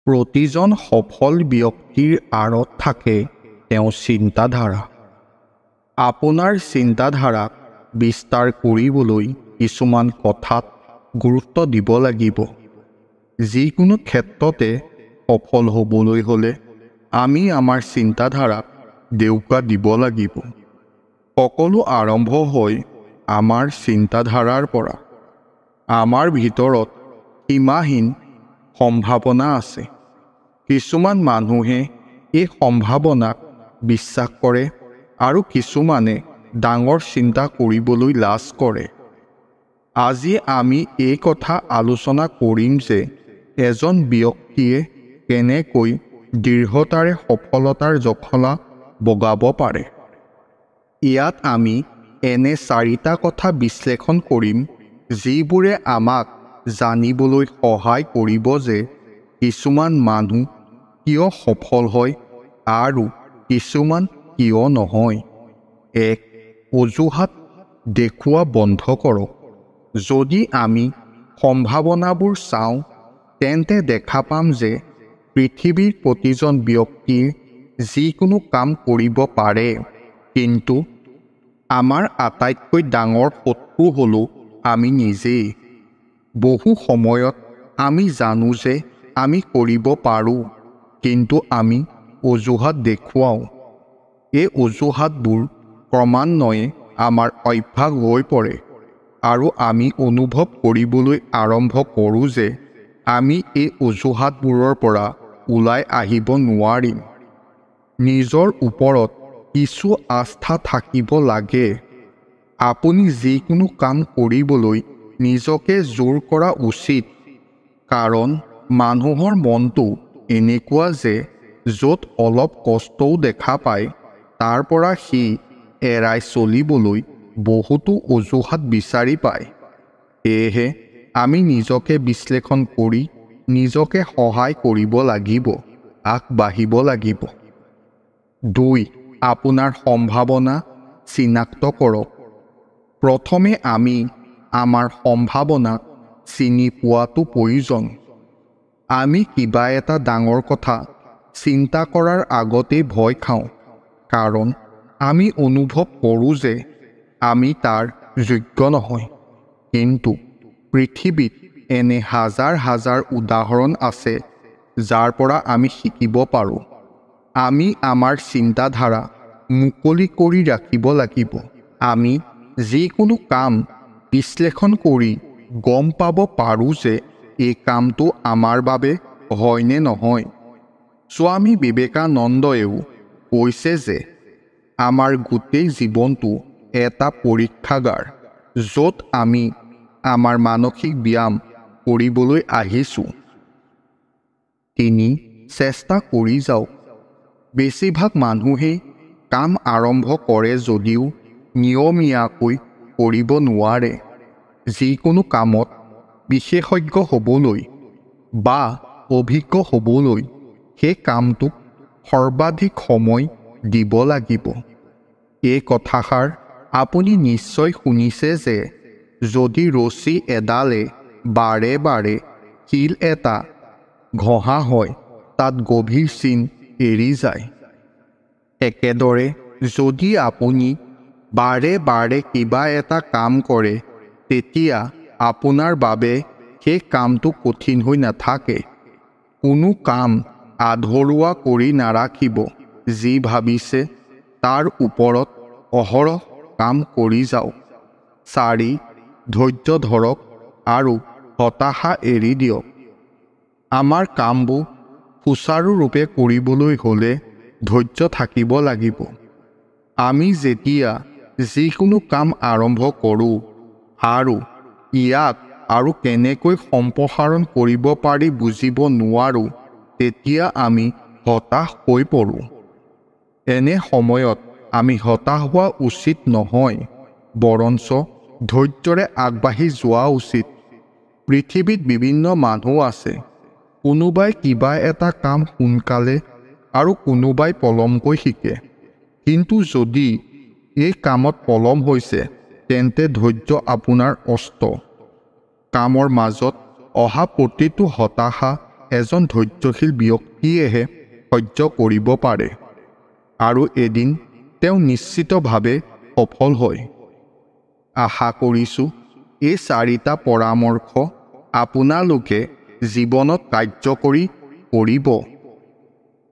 প্ৰতিজন সফল ব্যক্তিৰ আঁৰত থাকে তেওঁৰ চিন্তাধাৰা। আপোনাৰ চিন্তাধাৰাক বিস্তাৰ কৰিবলৈ কিছুমান কথাত গুৰুত্ব দিব লাগিব। যিকোনো ক্ষেত্ৰতে সফল হ'বলৈ হ'লে আমি আমাৰ চিন্তাধাৰাক দেউকা দিব লাগিব। সকলো আৰম্ভ হয় আমাৰ চিন্তাধাৰাৰ পৰা। আমাৰ ভিতৰত সীমাহীন সম্ভাৱনা আছে। কিছুমান মানুহে এই সম্ভাৱনাক বিশ্বাস কৰে আৰু কিছুমানে ডাঙৰ চিন্তা কৰিবলৈ লাজ কৰে। আজি আমি এই কথা আলোচনা কৰিম যে এজন ব্যক্তিয়ে কেনেকৈ দৃঢ়তাৰে সফলতাৰ জখলা বগাব পাৰে। ইয়াত আমি এনে 4টা কথা বিশ্লেষণ কৰিম যিবোৰে আমাক জানিবলৈ সহায় কৰিব যে কিছুমান মানুহ কিয় সফল হয় আৰু কিছুমান কিয় নহয়। 1. অজুহাত দেখুওৱা বন্ধ কৰক। যদি আমি সম্ভাৱনাবোৰ চাওঁ তেন্তে দেখা পাম যে পৃথিৱীৰ প্ৰতিজন ব্যক্তিয়ে যিকোনো কাম কৰিব পাৰে, কিন্তু আমাৰ আটাইতকৈ ডাঙৰ শত্ৰু হ'ল আমি নিজেই। বহু সময়ত আমি জানো যে আমি কৰিব পাৰোঁ, কিন্তু আমি অজুহাত দেখুৱাওঁ। এই অজুহাতবোৰ ক্ৰমান্বয়ে আমাৰ অভ্যাস হৈ পৰে আৰু আমি অনুভৱ কৰিবলৈ আৰম্ভ কৰোঁ যে আমি এই অজুহাতবোৰৰ পৰা ওলাই আহিব নোৱাৰিম। নিজৰ ওপৰত কিছু আস্থা থাকিব লাগে। আপুনি যিকোনো কাম কৰিবলৈ নিজকে জোৰ কৰা উচিত, কাৰণ মানুহৰ মনটো এনেকুৱা যে য'ত অলপ কষ্টও দেখা পায় তাৰ পৰা সি এৰাই চলিবলৈ বহুতো অজুহাত বিচাৰি পায়। সেয়েহে আমি নিজকে বিশ্লেষণ কৰি নিজকে সহায় কৰিব লাগিব, আগবাঢ়িব লাগিব। 2. আপোনাৰ সম্ভাৱনা চিনাক্ত কৰক। প্ৰথমে আমি আমাৰ সম্ভাৱনাক চিনি পোৱাটো প্ৰয়োজন। আমি কিবা এটা ডাঙৰ কথা চিন্তা কৰাৰ আগতেই ভয় খাওঁ, কাৰণ আমি অনুভৱ কৰোঁ যে আমি তাৰ যোগ্য নহয়। কিন্তু পৃথিৱীত এনে হাজাৰ হাজাৰ উদাহৰণ আছে যাৰ পৰা আমি শিকিব পাৰোঁ। আমি আমাৰ চিন্তাধাৰা মুকলি কৰি ৰাখিব লাগিব। আমি যিকোনো কাম বিশ্লেষণ কৰি গম পাব পাৰোঁ যে এই কামটো আমাৰ বাবে হয়নে নহয়। স্বামী বিবেকানন্দয়েও কৈছে যে আমাৰ গোটেই জীৱনটো এটা পৰীক্ষাগাৰ, য'ত আমি আমাৰ মানসিক ব্যায়াম কৰিবলৈ আহিছোঁ। 3. চেষ্টা কৰি যাওক। বেছিভাগ মানুহেই কাম আৰম্ভ কৰে যদিও নিয়মীয়াকৈ কৰিব নোৱাৰে। যিকোনো কামত বিশেষজ্ঞ হ'বলৈ বা অভিজ্ঞ হ'বলৈ সেই কামটোক সৰ্বাধিক সময় দিব লাগিব। এই কথাষাৰ আপুনি নিশ্চয় শুনিছে যে যদি ৰছী এডালে বাৰে বাৰে শিল এটা ঘঁহা হয়, তাত গভীৰ চিন এৰি যায়। একেদৰে যদি আপুনি বাৰে বাৰে কিবা এটা কাম কৰে, তেতিয়া আপোনাৰ বাবে সেই কামটো কঠিন হৈ নাথাকে। কোনো কাম আধৰুৱা কৰি নাৰাখিব। যি ভাবিছে তাৰ ওপৰত অহৰহ কাম কৰি যাওক। 4. ধৈৰ্য ধৰক আৰু হতাশা এৰি দিয়ক। আমাৰ কামবোৰ সুচাৰুৰূপে কৰিবলৈ হ'লে ধৈৰ্য থাকিব লাগিব। আমি যেতিয়া যিকোনো কাম আৰম্ভ কৰোঁ আৰু ইয়াক আৰু কেনেকৈ সম্প্ৰসাৰণ কৰিব পাৰি বুজিব নোৱাৰোঁ, তেতিয়া আমি হতাশ হৈ পৰোঁ। এনে সময়ত আমি হতাশ হোৱা উচিত নহয়, বৰঞ্চ ধৈৰ্যৰে আগবাঢ়ি যোৱা উচিত। পৃথিৱীত বিভিন্ন মানুহ আছে। কোনোবাই কিবা এটা কাম সোনকালে আৰু কোনোবাই পলমকৈ শিকে। কিন্তু যদি এই কামত পলম হৈছে, তেন্তে ধৈৰ্য আপোনাৰ অস্ত্ৰ। কামৰ মাজত অহা প্ৰতিটো হতাশা এজন ধৈৰ্যশীল ব্যক্তিয়েহে সহ্য কৰিব পাৰে আৰু এদিন তেওঁ নিশ্চিতভাৱে সফল হয়। আশা কৰিছোঁ এই 4টা পৰামৰ্শ আপোনালোকে জীৱনত কাৰ্যকৰী কৰিব।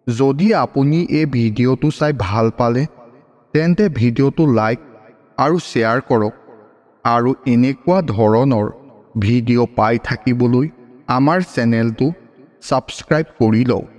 যদি আপুনি এই ভিডিঅ'টো চাই ভাল পালে তেন্তে ভিডিঅ'টো লাইক আৰু শ্বেয়াৰ কৰক আৰু এনেকুৱা ধৰণৰ ভিডিঅ' পাই থাকিবলৈ আমাৰ চেনেলটো ছাবস্ক্ৰাইব কৰি লওক।